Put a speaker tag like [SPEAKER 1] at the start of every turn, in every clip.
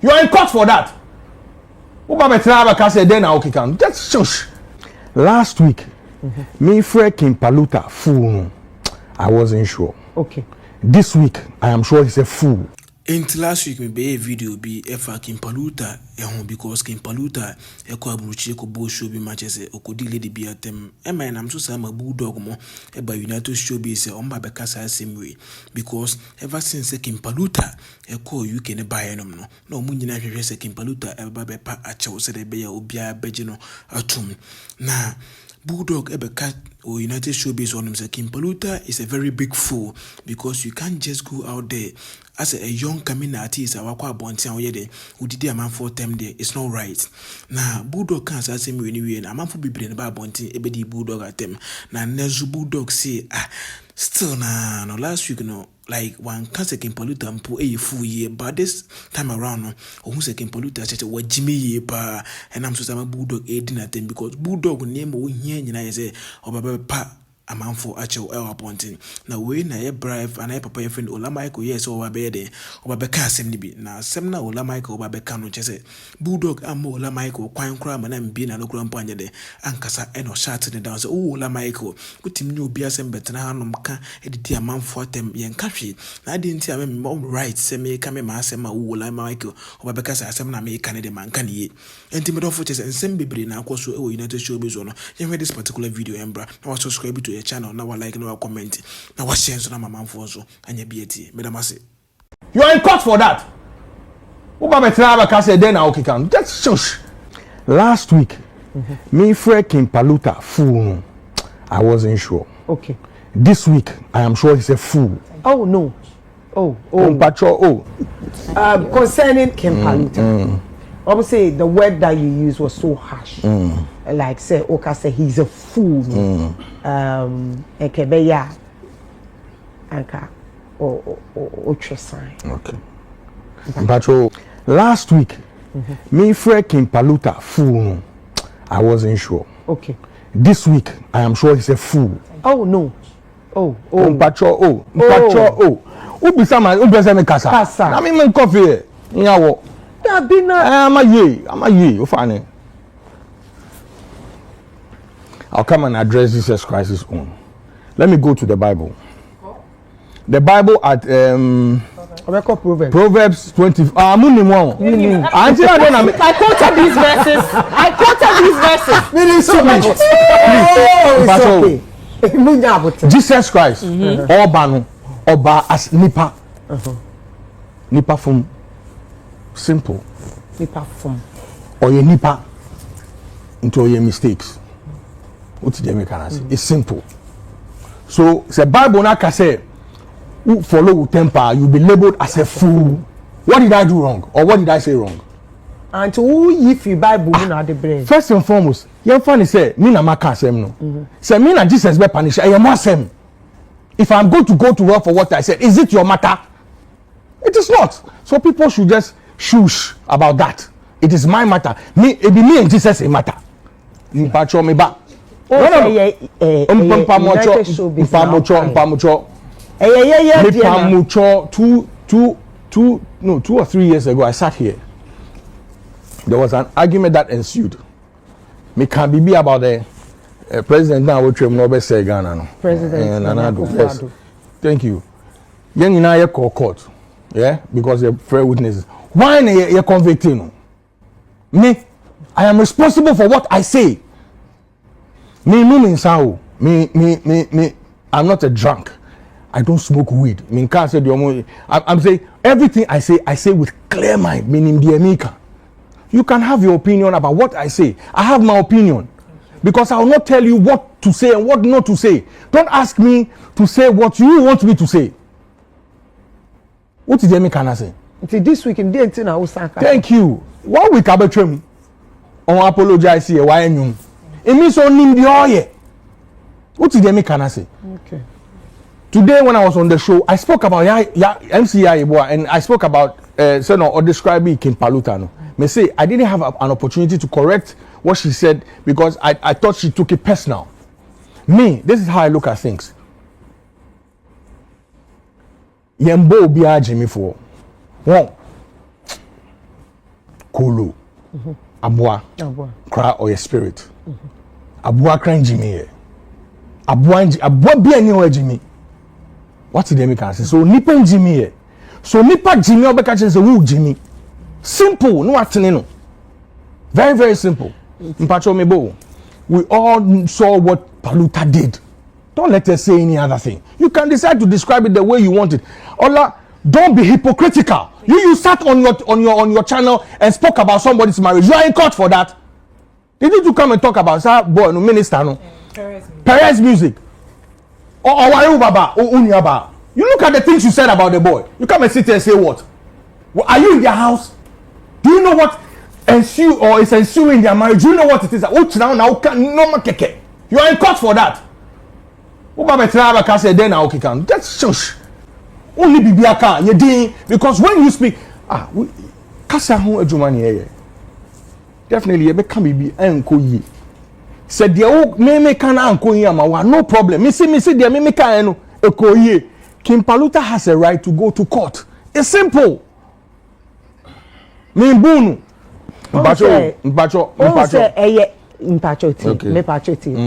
[SPEAKER 1] You are in court for that. That's shush. Last week, me freaking Paluta fool. I wasn't sure.
[SPEAKER 2] Okay.
[SPEAKER 1] This week, I am sure he's a fool.
[SPEAKER 3] Until last week, me be a video be King Paluta because King Paluta abruchi bo show be matches okodi lady be atem. Man, I'm so sam a Buldog mo United show be say on Babekasa same way because ever since King Paluta you can buy no munina hwehwe King Paluta bepa acha se de be ya obia begino atum na Buldog Ebeka or United Showbiz on him say King Paluta is a very big fool because you can't just go out there as a young coming artist. Our kwa bonti awede who did a man for them there. It's not right. Now Buldog can't say me anyway. And a man for be brain about bonti ebedi Buldog at them. Now nezu Buldog say still no last week like one can't say King Paluta and put a full year, but this time around who say King Paluta said what Jimmy ye pa and I'm so some Buldog aiding at them because Buldog name we here you say or pa a man for actual appointing. Now we na ye bribe and I papa your friend Ola Micheal yes or bede or beka semni na semna Ola Micheal or beka no chese Buldog and Ola Micheal kwine cram and being an okram panya de ankasa eno shouting down say oh Ola Micheal put him new be asem better hanom ka editi a man for them yen kafi na didn't tell me mom right say me kame ma asem Ola Micheal or beka say asem na me kan de man kan ye enti me don for chese ensem bebre na akwoso e United Showbiz no yen this particular video embra na subscribe to channel now like now comment now what share so na mama for so anya bieti medamase
[SPEAKER 1] you are in court for that. That's shush. Last week, me freaking Paluta fool. I wasn't sure.
[SPEAKER 2] Okay.
[SPEAKER 1] This week, I am sure he's a fool.
[SPEAKER 2] Oh no. Concerning King Paluta. Obviously, the word that you used was so harsh. Like say, Oka say he's a fool. Ekebeya, Anka, or Tresign.
[SPEAKER 1] Okay. But last week, me freaking Paluta fool. I wasn't sure.
[SPEAKER 2] Okay.
[SPEAKER 1] This week, I am sure he's a fool.
[SPEAKER 2] Oh no.
[SPEAKER 1] Kasa. I mean, coffee. Nyawo. I'm a ye. You funny. I'll come and address Jesus Christ's own. Let me go to the Bible. The Bible at Proverbs 20.
[SPEAKER 2] I quoted these verses.
[SPEAKER 1] Meaning so much. Jesus Christ. Oba as nipa. Nipa from simple.
[SPEAKER 2] Nipa from.
[SPEAKER 1] Or your nipa into your mistakes. What did you can say? It's simple. So the Bible now can say, who follow temper, you'll be labeled as a fool. What did I do wrong? Or what did I say wrong?
[SPEAKER 2] And who if you Bible na the brain?
[SPEAKER 1] First and foremost, you funny say, me na maka asem no. Say me na Jesus be punish. I am asem. If I'm going to go to work for what I said, is it your matter? It is not. So people should just shush about that. It is my matter. Me, it be me and Jesus a matter. You patcho me back. Two or 3 years ago, I sat here. There was an argument that ensued. Me can be about the president now. Which will say Ghana.
[SPEAKER 2] President.
[SPEAKER 1] Yes. Thank you. Young in our court, yeah, because they're fair witnesses. Why you convicting? Me, I am responsible for what I say. Me, I'm not a drunk. I don't smoke weed. I'm saying everything I say with clear mind, meaning the America. You can have your opinion about what I say. I have my opinion. Because I will not tell you what to say and what not to say. Don't ask me to say what you want me to say. What did America say?
[SPEAKER 2] This week in the
[SPEAKER 1] Thank you. 1 week abatwam. On apologize here. Why you? It means only the oil. What did America say?
[SPEAKER 2] Okay.
[SPEAKER 1] Today when I was on the show, I spoke about MCI and I spoke about or describing King Paluta. No, me say I didn't have an opportunity to correct what she said because I thought she took it personal. Me, this is how I look at things. Yembo biya Jimmy for. One. kolo aboa kra or your spirit aboa kran jimi aboa bi ani ho jimi what did they can say so nipa jimi so nipa jimi obeka che say who jimi simple no atene no very very simple mpacho mebo we all saw what Paluta did. Don't let us say any other thing. You can decide to describe it the way you want it. Ola, don't be hypocritical. You sat on your channel and spoke about somebody's marriage. You are in court for that. They need to come and talk about that boy, no minister, no. Perez music. Or Wayu Baba, or Unyaba. You look at the things you said about the boy. You come and sit here and say what? Well, are you in their house? Do you know what ensue or is ensuing their marriage? Do you know what it is? You are in court for that. That's shush. Only bibiaka you ding because when you speak kasa ho adwuma ne definitely you become bibi anko yi said the me can anko yi ama no problem me see the me can no ekoyi King Paluta has a right to go to court. It's simple. Me bunu mpacho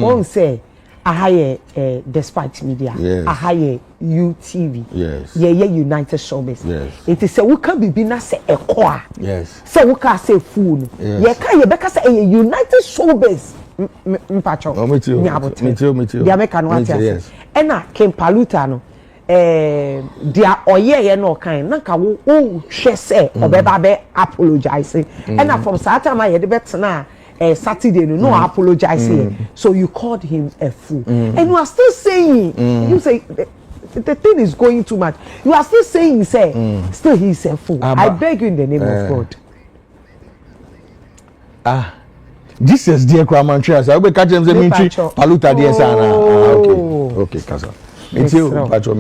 [SPEAKER 2] won say ahaye despite media ahaye UTV ye United Showbiz it is say we can be na say ekwa say we can say fool ye can ye beka say United Showbiz mpacho
[SPEAKER 1] me too
[SPEAKER 2] dia make no ati and na King Paluta no dia oye ye no kan na ka wo hwe say obeba be apologize and na from Saturday ye de betena Saturday no apologize here. So you called him a fool and you are still saying you say the thing is going too much. You are still saying still he's a fool. I beg you in the name of God.
[SPEAKER 1] Jesus dear Kramanchas I will catch him the military Paluta dear sana okay kasa me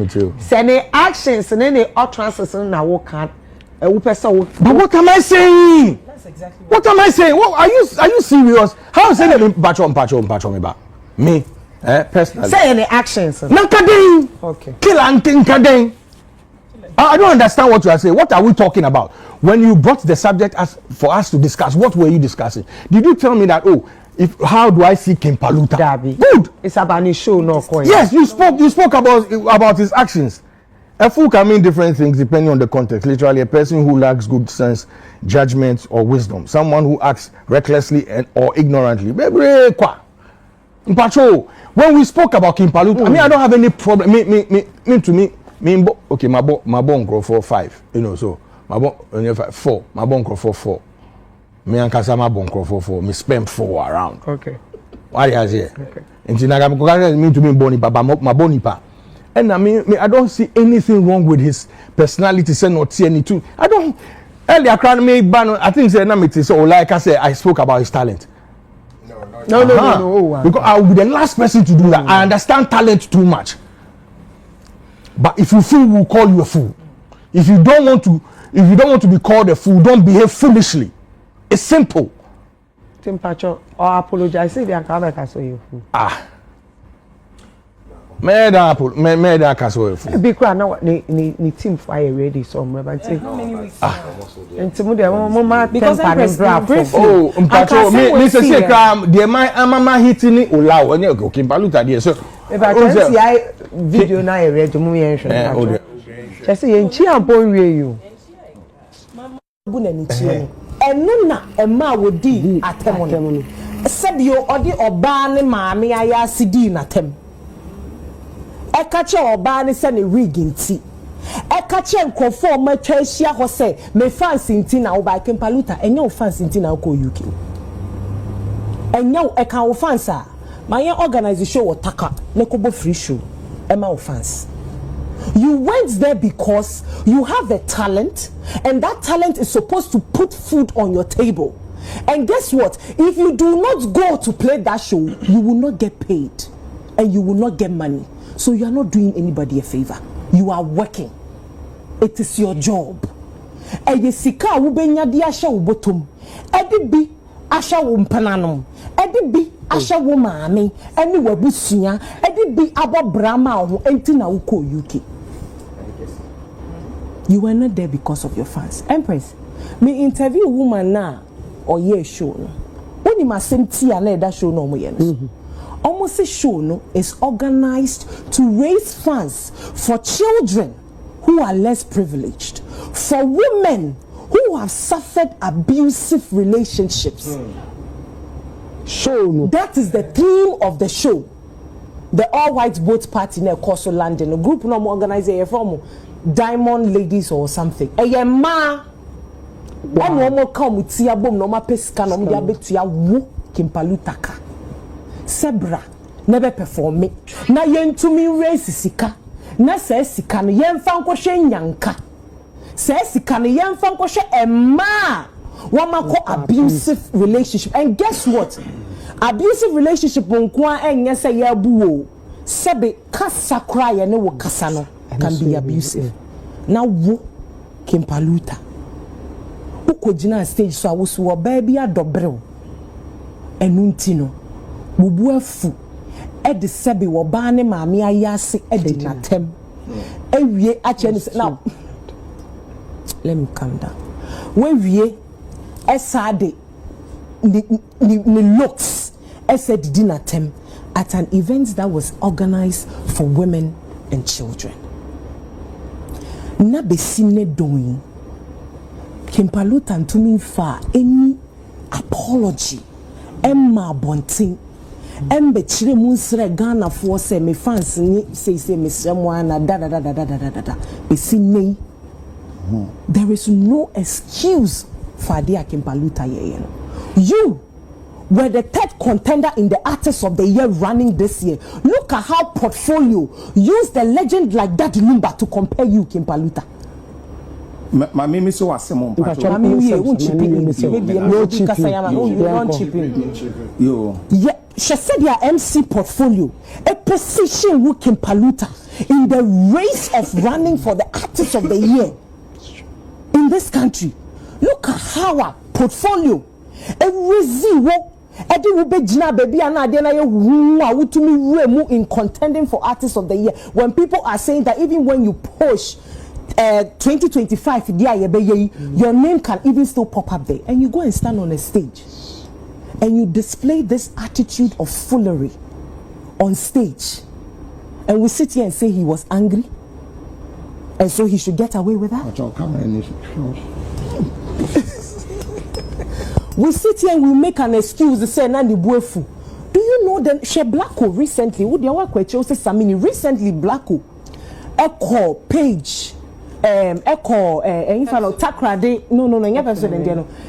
[SPEAKER 1] too
[SPEAKER 2] send actions and any utterances na wo can but
[SPEAKER 1] what am I saying? Exactly what am I saying? What are you serious? How is it pacho me ba? Me personally.
[SPEAKER 2] Say any actions.
[SPEAKER 1] Nankading.
[SPEAKER 2] Okay.
[SPEAKER 1] Kill and kinkading. I don't understand what you are saying. What are we talking about? When you brought the subject as for us to discuss, what were you discussing? Did you tell me that how do I see King Paluta?
[SPEAKER 2] Dabi.
[SPEAKER 1] Good.
[SPEAKER 2] It's about his show, no coin.
[SPEAKER 1] Yes, you spoke about his actions. A fool can mean different things depending on the context. Literally, a person who lacks good sense, judgment, or wisdom. Someone who acts recklessly or ignorantly. When we spoke about King Paluta, I mean, I don't have any problem. Okay, my bon grow for 5. You know, so my bon 4. My bon grow for 4. Me and Kasama bon grow for 4. Me spend 4 around.
[SPEAKER 2] Okay.
[SPEAKER 1] What is here?
[SPEAKER 2] Okay.
[SPEAKER 1] And Tinagam mean to me bonipa, but my bonipa. And I don't see anything wrong with his personality. Say not see any too. I don't. Earlier, I think say namity. So like I said, I spoke about his talent. No. Because I will be the last person to do that. I understand talent too much. But if you fool, we'll call you a fool. If you don't want to be called a fool, don't behave foolishly. It's simple.
[SPEAKER 2] Tim Pacho, or apologize. Say they are so you fool.
[SPEAKER 1] Me da kaso efu
[SPEAKER 2] be kwa na ni team fire ready so remember say how many weeks entimu de mama temper brave
[SPEAKER 1] mpacho me say kram de my amama hitini ola oni okay Paluta de so
[SPEAKER 2] e ba chance I video na e ready mu yen hwe just say enchi ampon wie you mama bu na ni chi enu na ema wodi atemo no sebio odi oba ne maame aya sidi na tem ekache oba ne se ne rig nti ekache nkofo ma twa ahia ho se me fans nti na oba King Paluta enye o fans nti na ko UK enye o eka o fans a my organization wo taka ne ko bo free show ema o fans. You went there because you have a talent and that talent is supposed to put food on your table. And guess what? If you do not go to play that show, you will not get paid and you will not get money. So you are not doing anybody a favor. You are working. It is your job. Eye sika wo benya di ahya wo botom. Edi bi ahya wo mpananom. Edi bi ahya wo maame, eni wabusua. Edi bi abo brama ho enti na wo ko UK. You were not there because of your fans. Empress, me interview woman na or ye show no. When you must send tea and let that show no more. Almost a show no is organized to raise funds for children who are less privileged, for women who have suffered abusive relationships.
[SPEAKER 4] Show no.
[SPEAKER 2] That is the theme of the show. The all-white boat party near Coastal London. A group no organize a form Diamond Ladies or something. A ma. One more come with tia boom no ma pesca no dia betia wo Paluta ka. Sebra never perform me. Na yen to me raise sika. Na se sika no yen fan ko hwe nyanka. Se sika no yen fan ko hwe emma. Wama ko abusive relationship. And guess what? Abusive relationship nko enye se ya buo. Sebe kasa kra ye ne wo kasa no can be abusive. Na wo Paluta. Ukojina stage so awusu wo baby adobrew. Enunti no bubu afu e de sebe wo ba ne maame ayase e de natem. Ewie ache ne now let me calm down. When wie esade ni looks said dinner time at an event that was organized for women and children. Na besine doing Paluta to me fa any apology Emma Bonting Embe chire munsre Ghana for say me fans ni say me someone da besine. There is no excuse for dia Paluta ye. You were the third contender in the Artist of the Year running this year. Look at how portfolio used the legend like that Lumba to compare you, Paluta.
[SPEAKER 5] My mimi so asemon
[SPEAKER 2] pacho. Yeah, she said your MC portfolio, a position who Paluta in the race of running for the Artist of the Year in this country. Look at how our portfolio. Edi wo begina baby ana ade na ye hu a wutumi remu in contending for Artist of the Year. When people are saying that even when you push 2025 your name can even still pop up there, and you go and stand on a stage and you display this attitude of foolery on stage, and we sit here and say he was angry and so he should get away with that. We sit here and we make an excuse to say Nandi Buefu. Do you know that she Blacko recently, who work with Chelsea Samini recently Blacko Echo page Echo in fact Takrade no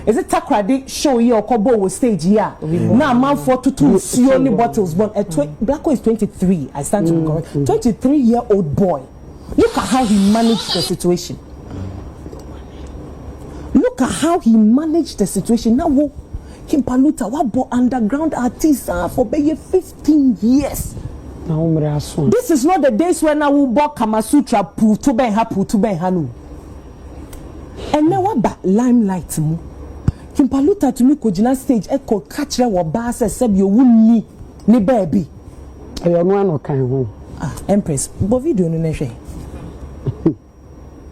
[SPEAKER 2] is it Takrade show here or Kobo stage here now man for to see only bottles but Blacko is 23. I stand to be correct. 23-year-old boy. Look at how he managed the situation. Look at how he managed the situation. Now, Paluta, what bought underground artists for 15 years. This is not the days when I will bought Kama Sutra, Hanu. And now what about limelight? Paluta to me, Kojina stage, echo catch her or bass, said you wouldn't ni baby. I don't know kind Empress, but video no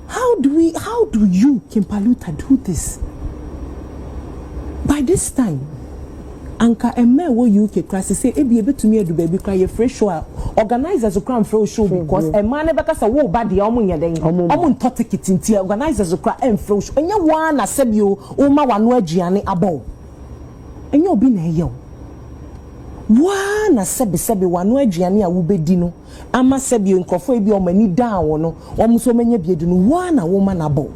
[SPEAKER 2] How do you, Paluta, do this? By this time, Anka Emme wo UK class say e be able to me do baby cry fresh show organizers cry fresh show because a man never kasa wo bad ya omo nya den omo ntote kitinti organizers cry em fresh show enya one na sebio o ma wano aduane abo enya obi na eyo one na sebe wano aduane a wo bedi no ama sebio nkofo e bi o mani down no omo so menya biedu no one na wo ma na abo.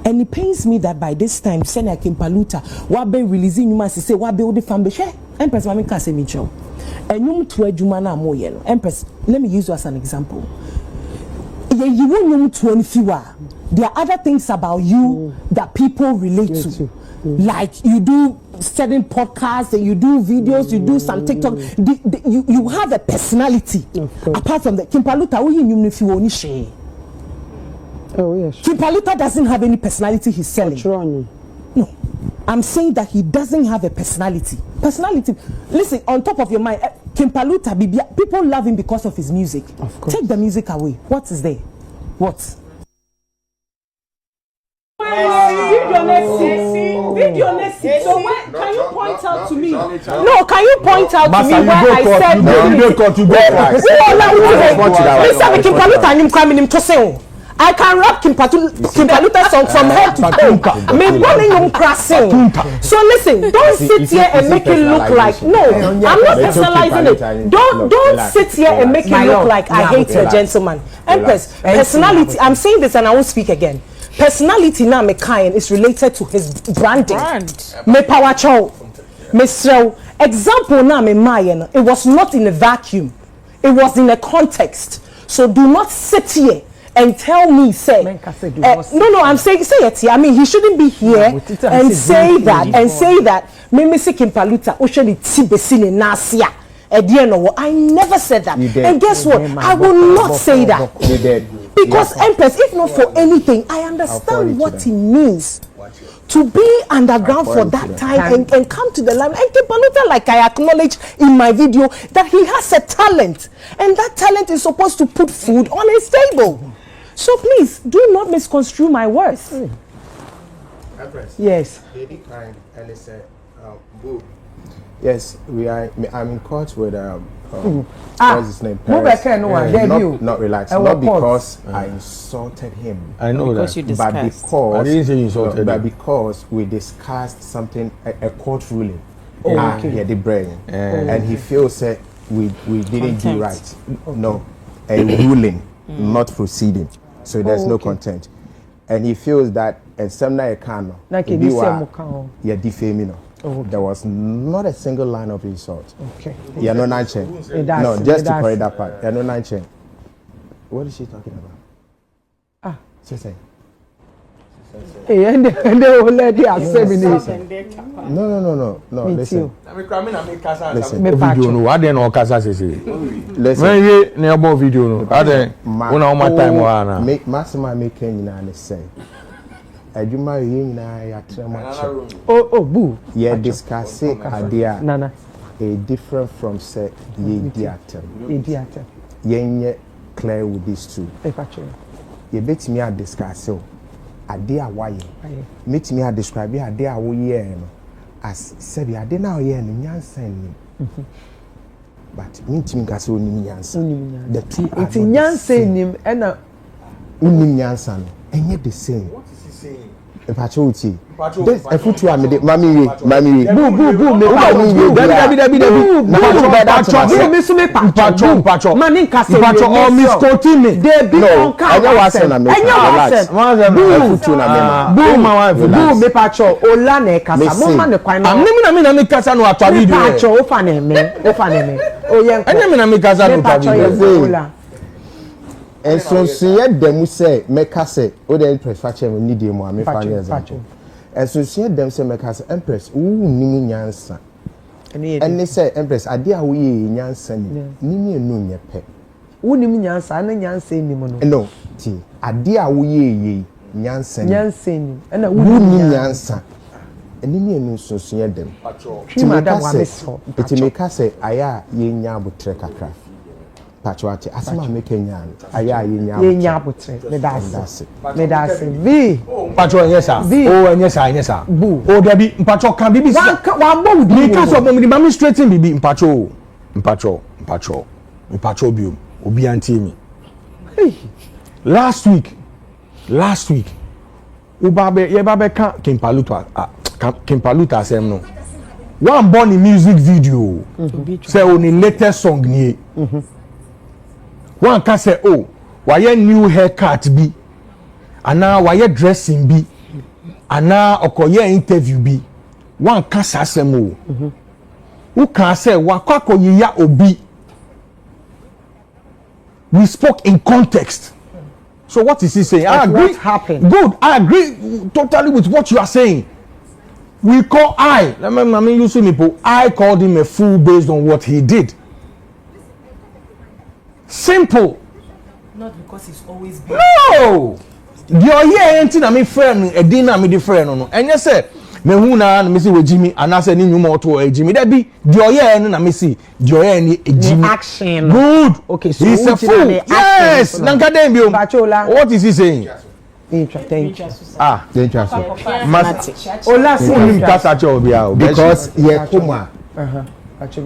[SPEAKER 2] And it pains me that by this time, Senior Paluta, what be releasing you must say, what build the family share. Empress, Mammy Cassie Mitchell. And you to a Jumana Moyen. Empress, let me use you as an example. You won't know to any fewer. There are other things about you that people relate to. Like you do certain podcasts and you do videos, you do some TikTok. You have a personality. Apart from that, Paluta, if you only share. Oh yes. Paluta doesn't have any personality he's selling. No. I'm saying that he doesn't have a personality. Personality. Listen, on top of your mind, Paluta, people love him because of his music. Of course. Take the music away. What is there? What? Video Messi. So when can you point out to me? No, can you point out to me where I said Mr. Kim Paluta nim kwame nim to say I can rap Kim Paluta song from head to toe. Me running on crossing. So listen, don't sit here and make it look like I'm not personalizing it. Don't sit here and make it look like I hate a gentleman. Empress, personality. I'm saying this and I won't speak again. Personality now me kind is related to his branding. Me power chow. Me show example now me mayen. It was not in a vacuum. It was in a context. So do not sit here and tell me say no I'm saying say it here. I mean he shouldn't be here and say that me say Kim Paluta osheni tibesine nasia I never said that. And guess what? I will not say that. Because Empress, if not for anything, I understand what it means to be underground for that time and come to the line. And Kim Paluta, like I acknowledged in my video, that he has a talent. And that talent is supposed to put food on his table. So please, do not misconstrue my words.
[SPEAKER 5] Empress.
[SPEAKER 2] Yes.
[SPEAKER 5] Lady kind and they said, Boo. Yes, I'm in court with what's his name? Not relaxed. Not because I insulted him.
[SPEAKER 1] I know
[SPEAKER 2] because
[SPEAKER 1] that.
[SPEAKER 2] You discussed.
[SPEAKER 1] But because I didn't say you insulted
[SPEAKER 5] but because we discussed something, a court ruling. Yeah, the brain, and he feels that we didn't do right. No, a ruling, not proceeding. So there's no content, and he feels that some night can yeah defaming. There was not a single line of insult.
[SPEAKER 2] Okay.
[SPEAKER 5] Yeah, no nonchain. No, just to correct that part. Yeah, no nonchain. What is she talking about? She said.
[SPEAKER 4] And they already accept me.
[SPEAKER 5] No. Listen.
[SPEAKER 1] Listen. Video no. What then all casa say? Listen. When you ne about video no. What then? Una my time wana.
[SPEAKER 5] Make maximum make nyina ne say. Adwuma ye nyina ya trema.
[SPEAKER 4] Oh, boo.
[SPEAKER 5] Yeah, discuss idea.
[SPEAKER 4] Nana.
[SPEAKER 5] A different from say ye diatem.
[SPEAKER 4] Idiatem.
[SPEAKER 5] Yenye clear with these two. Ye bet me a discuss idea why. Meet me a describe idea wo ye no as said idea now ye no nyansa ni. But meet me gas oni nyansa. The two
[SPEAKER 4] it's nyansa nim and
[SPEAKER 5] uni nyansa no enye the same. What is he saying? Pachuti. This a foot to me mami boo
[SPEAKER 1] pacho mani kase pacho misquoting me
[SPEAKER 5] they be on camera
[SPEAKER 4] boo me pacho ola na kasa mo ma ne kwan no
[SPEAKER 1] na me kasa no atwa video
[SPEAKER 4] pacho o fa na me o ye
[SPEAKER 1] anya me na me kasa no atwa video
[SPEAKER 5] and so see them say make us o dey prefacture me need them am fa example and so see them say make us empress ni nyansa and they say empress ade a wo ye nyansa ni enu nye pe
[SPEAKER 4] wo ni nyansa na nyansa ni mo
[SPEAKER 5] no ti ade a wo ye nyansa
[SPEAKER 4] ni na
[SPEAKER 5] wo ni nyansa ni enu so see them
[SPEAKER 4] ti madam wa meso
[SPEAKER 5] it make us aya ye nya abotre kakra pachuache asema make nyan aya ye nya
[SPEAKER 4] abotre me das vi
[SPEAKER 1] pacho yesa yesa bu o debi mpacho kan bibi
[SPEAKER 4] wa bo udi
[SPEAKER 1] me kaso bo me mami straighten bibi mpacho biom obi antie mi last week ye babe kan Kim Paluta asem no one born in music video say on the latest song ni one can say why new haircut bi ana why dressing bi ana okoye interview bi one can say asem who can say wakwakoye ya obi we spoke in context. So what is he saying? I agree.
[SPEAKER 4] What happened?
[SPEAKER 1] Good. I agree totally with what you are saying. We call I called him a fool based on what he did. Simple.
[SPEAKER 2] Not because he's always been.
[SPEAKER 1] No. Your year ain't na me friend a dinner me the friend no. And you say me hu na me see we Jimmy and I say ni nyuma to Jimmy. That be your year na me see your year ni Jimmy.
[SPEAKER 4] Action.
[SPEAKER 1] Good.
[SPEAKER 4] Okay, so
[SPEAKER 1] he's a fool. Yes.
[SPEAKER 4] What
[SPEAKER 1] What is he saying?
[SPEAKER 2] Thank you.
[SPEAKER 5] Dangerous.
[SPEAKER 2] Ola
[SPEAKER 5] Because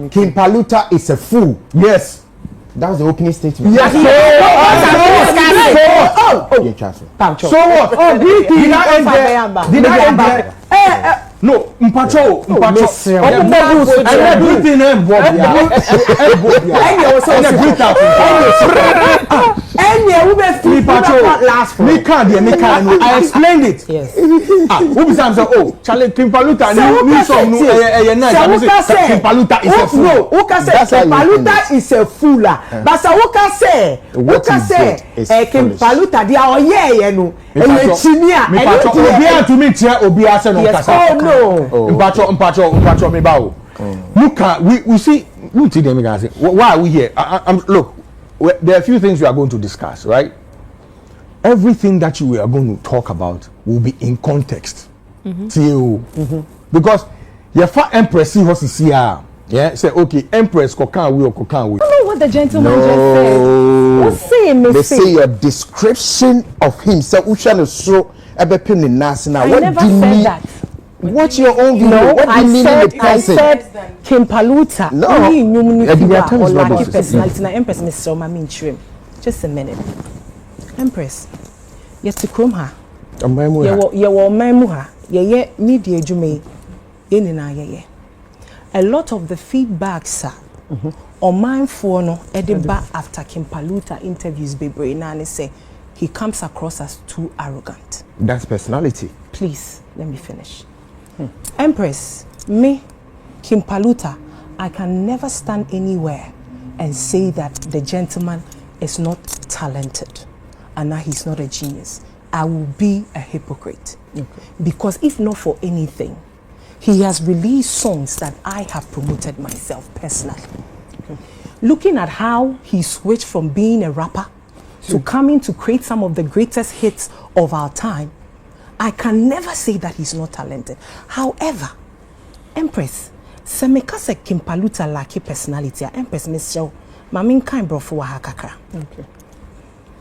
[SPEAKER 5] King Paluta is a fool.
[SPEAKER 1] Yes.
[SPEAKER 5] That was the opening statement.
[SPEAKER 1] Yes. So what? Oh, did I end there? No, Mpacho. Everything I explained it.
[SPEAKER 2] Yes.
[SPEAKER 1] Oh, Charlie King Paluta new song King Paluta is a fool.
[SPEAKER 2] No, Paluta is a fool. But King Paluta they are no.
[SPEAKER 1] Mpacho me bawo. Look, we see. Look, why are we here? Look, there are a few things we are going to discuss, right? Everything that we are going to talk about will be in context. Because your Empress see what see here. Yeah, say okay, Empress kokan we or kokan we.
[SPEAKER 2] I don't know what the gentleman just said.
[SPEAKER 5] They say your description of him. So Ushano so ebepim nasi na.
[SPEAKER 2] I never said that.
[SPEAKER 5] What's your own view?
[SPEAKER 2] No,
[SPEAKER 5] what do you mean in the
[SPEAKER 2] I said King Paluta.
[SPEAKER 5] No.
[SPEAKER 2] Personality. Now, Empress, Mr. Mamin Trim. Just a minute. Empress, yes, to come her. You were memoir. Ye media jume. Ye. A lot of the feedback, sir, on mine for no Edinburgh after King Paluta interviews Bebre Nani say he comes across as too arrogant.
[SPEAKER 5] That's personality.
[SPEAKER 2] Please, let me finish. Empress, me, King Paluta, I can never stand anywhere and say that the gentleman is not talented and that he's not a genius. I will be a hypocrite. Because if not for anything, he has released songs that I have promoted myself personally. Looking at how he switched from being a rapper to coming to create some of the greatest hits of our time, I can never say that he's not talented. However, Empress, semeka se King Paluta laki personality. Empress Michelle, mamin kind bro for wahakakra. Okay.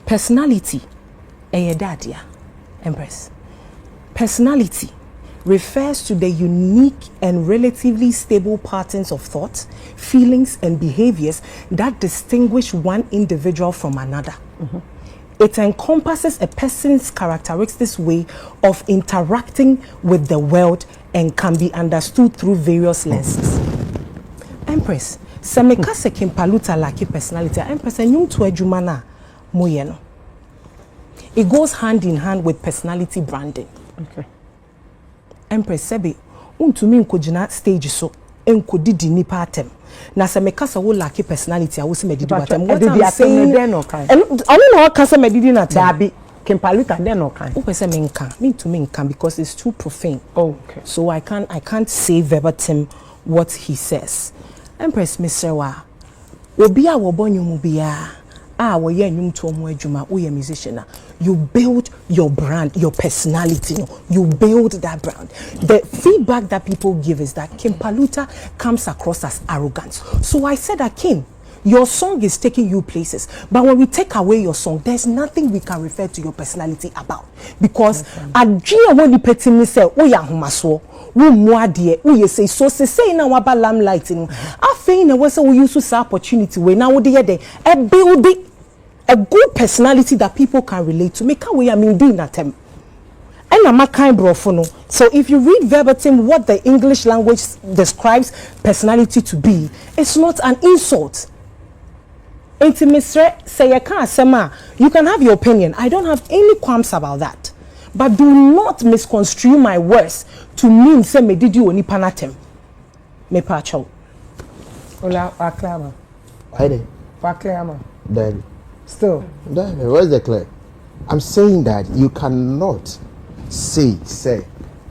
[SPEAKER 2] Personality, dadia. Empress. Personality refers to the unique and relatively stable patterns of thought, feelings, and behaviors that distinguish one individual from another. It encompasses a person's characteristics way of interacting with the world and can be understood through various lenses. Empress, semeka se King Paluta laki personality. Empress, enyum to ejumana moyeno. It goes hand in hand with personality branding. Okay. Empress sebe untumi nkojina stage so enkodidi nipa atem. Na se me kasa wo laki personality a wo se medidi atem. What I'm saying I don't know kasa medidi na dabi King Paluta den no kan. Who say me nka? Me to me nka because it's too profane. Oh, okay. So I can't say verbatim what he says. Empress Mr. Wa obi a wo bonyum bia wo ye nyum to omo adwuma wo ye musician. You build your brand, your personality. You build that brand. The feedback that people give is that King Paluta comes across as arrogant. So I said that, King, your song is taking you places. But when we take away your song, there's nothing we can refer to your personality about. Because adria when you pet me say, oh ya humaso, we muadie, we say so say na waba lamlight. I think we use this opportunity we now de a building. A good personality that people can relate to. Make a way I mean doing that them. And I'm a kind brofono. So if you read verbatim what the English language describes personality to be, it's not an insult. Intimacy say you can have your opinion. I don't have any qualms about that. But do not misconstrue my words to mean say me did you only panatem. Me pacho.
[SPEAKER 4] Ola aklama.
[SPEAKER 5] Hayde.
[SPEAKER 4] Aklama.
[SPEAKER 5] Daddy.
[SPEAKER 4] Still.
[SPEAKER 5] Where's the clear? I'm saying that you cannot say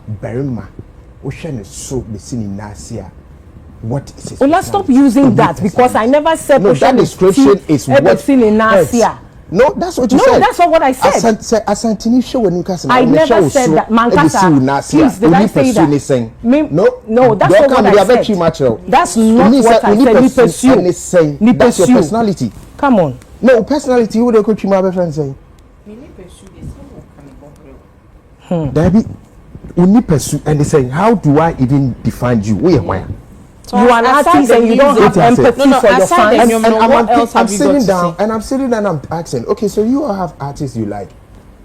[SPEAKER 5] Berima Ocean is so in Nasia. What is it?
[SPEAKER 2] Well, let's stop using that because I never said
[SPEAKER 5] no, that description is what
[SPEAKER 2] in Nasia.
[SPEAKER 5] No, that's what you
[SPEAKER 2] said. No, that's not what I said.
[SPEAKER 5] Asantini show when you can
[SPEAKER 2] I never said that. Mankasa, please, did I say that? No, that's not what I said. That's not what I said.
[SPEAKER 5] That's your personality.
[SPEAKER 2] Come on.
[SPEAKER 5] No, personality, who they could my friend say? There be only pursue and they say, how do I even define you? We are why?
[SPEAKER 2] So you are an artist and you don't have empathy for your fans.
[SPEAKER 5] I'm sitting down and I'm asking, okay, so you all have artists you like.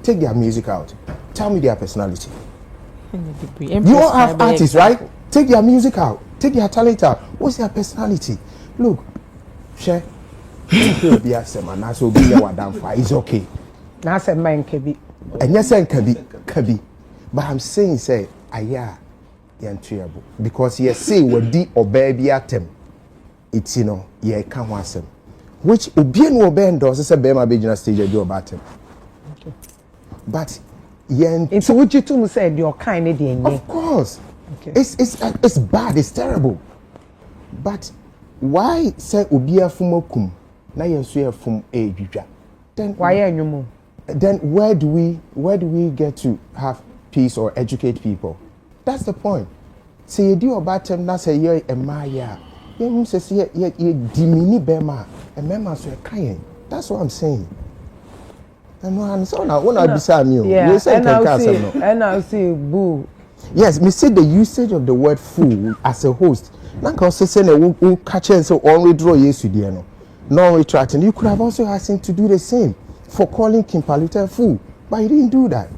[SPEAKER 5] Take their music out. Tell me their personality. You all have artists, right? Take their music out. Take their talent out. What's their personality? Look, share. It's okay.
[SPEAKER 2] That's a man can be.
[SPEAKER 5] And yes, I can be. But I'm saying, say, yantriable because you say what the or baby atem. It's can't want them. Which Obian will bend or say Bema Bejana stage do about him. But
[SPEAKER 2] it's what you two said you're kind of
[SPEAKER 5] of course. Okay. It's bad, it's terrible. But why say Obia Fumokum? Now you say from a then
[SPEAKER 2] why are you more?
[SPEAKER 5] Then where do we get to have peace or educate people? That's the point. Say you do about them, that's a year a Maya. You say you dimini Bema and Mema so a kind. That's what I'm saying. And so now when I beside you,
[SPEAKER 2] you say and I'll say boo.
[SPEAKER 5] Yes, me see the usage of the word fool as a host. Now cause say we catch and so only draw yesterday no. No retracting. You could have also asked him to do the same for calling King Paluta a fool, but he didn't do that.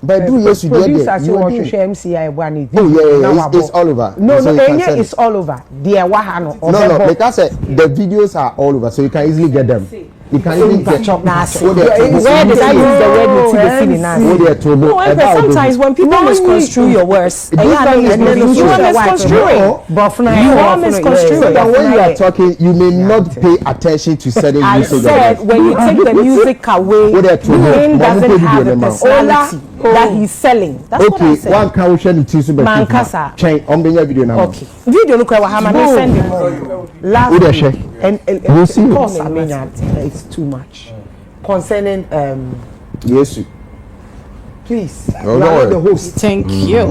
[SPEAKER 5] But do yes, you did. You want to share MCI one. Oh yeah, it's all over.
[SPEAKER 2] No, it's all over. Dear Wahano.
[SPEAKER 5] No, because the videos are all over, so you can easily get them. You can even get
[SPEAKER 2] where did I use the word
[SPEAKER 6] No, sometimes when people misconstrue your words, you are misconstruing. You are misconstruing.
[SPEAKER 5] So when you are talking, you may not pay attention to certain usage.
[SPEAKER 2] I said when you take the music away, he doesn't have a personality that he's selling. That's what I said.
[SPEAKER 5] One can share the tissue, but
[SPEAKER 2] Mankasa.
[SPEAKER 5] Change on the video now.
[SPEAKER 2] Okay. Video look like how many send him. Last and
[SPEAKER 5] we'll see.
[SPEAKER 2] Of course, I mean it's too much. Concerning
[SPEAKER 5] yes.
[SPEAKER 2] please.
[SPEAKER 5] No,
[SPEAKER 2] the host.
[SPEAKER 6] Thank you.